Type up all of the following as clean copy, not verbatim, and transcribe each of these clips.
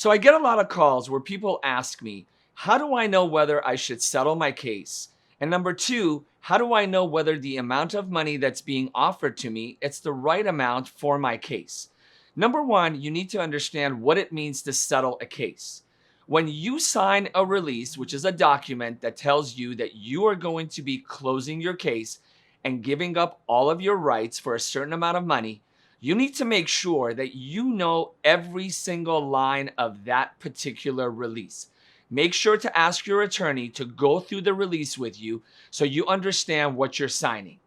So I get a lot of calls where people ask me, how do I know whether I should settle my case? And number two, how do I know whether the amount of money that's being offered to me, it's the right amount for my case? Number one, you need to understand what it means to settle a case. When you sign a release, which is a document that tells you that you are going to be closing your case and giving up all of your rights for a certain amount of money, you need to make sure that you know every single line of that particular release. Make sure to ask your attorney to go through the release with you so you understand what you're signing.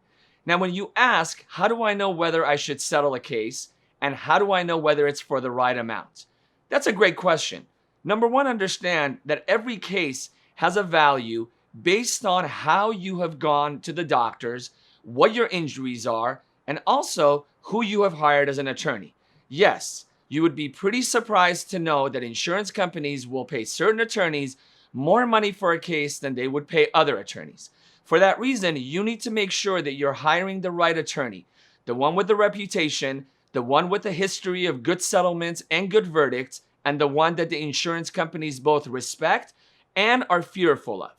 Now, when you ask, how do I know whether I should settle a case and how do I know whether it's for the right amount? That's a great question. Number one, understand that every case has a value based on how you have gone to the doctors, what your injuries are, and also who you have hired as an attorney. Yes, you would be pretty surprised to know that insurance companies will pay certain attorneys more money for a case than they would pay other attorneys. For that reason, you need to make sure that you're hiring the right attorney, the one with the reputation, the one with a history of good settlements and good verdicts, and the one that the insurance companies both respect and are fearful of.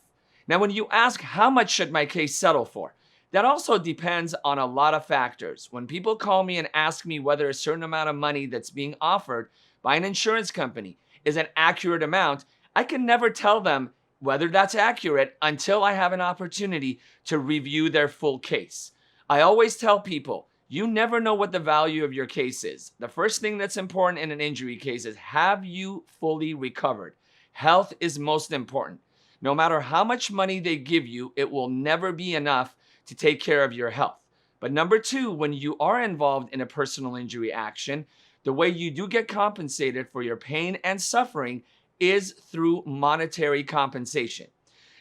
Now, when you ask, how much should my case settle for? That also depends on a lot of factors. When people call me and ask me whether a certain amount of money that's being offered by an insurance company is an accurate amount, I can never tell them whether that's accurate until I have an opportunity to review their full case. I always tell people, you never know what the value of your case is. The first thing that's important in an injury case is, have you fully recovered? Health is most important. No matter how much money they give you, it will never be enough to take care of your health. But number two, when you are involved in a personal injury action, the way you do get compensated for your pain and suffering is through monetary compensation.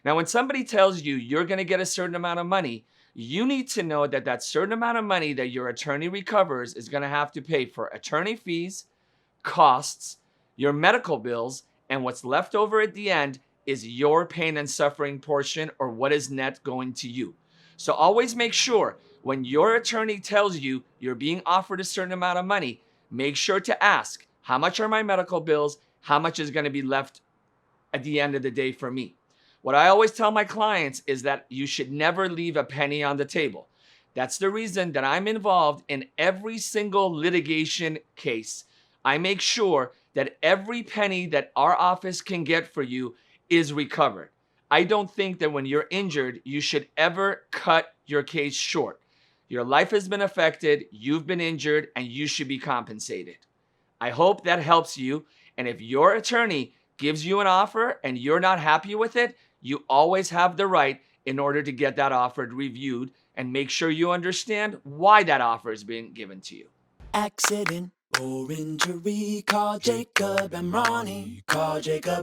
Now, when somebody tells you you're going to get a certain amount of money, you need to know that that certain amount of money that your attorney recovers is going to have to pay for attorney fees, costs, your medical bills, and what's left over at the end is your pain and suffering portion, or what is net going to you. So always make sure when your attorney tells you you're being offered a certain amount of money, make sure to ask, how much are my medical bills? How much is going to be left at the end of the day for me? What I always tell my clients is that you should never leave a penny on the table. That's the reason that I'm involved in every single litigation case. I make sure that every penny that our office can get for you is recovered. I don't think that when you're injured, you should ever cut your case short. Your life has been affected, you've been injured, and you should be compensated. I hope that helps you. And if your attorney gives you an offer and you're not happy with it, you always have the right in order to get that offer reviewed and make sure you understand why that offer is being given to you. Accident or injury, call Jacob Emrani. Call Jacob.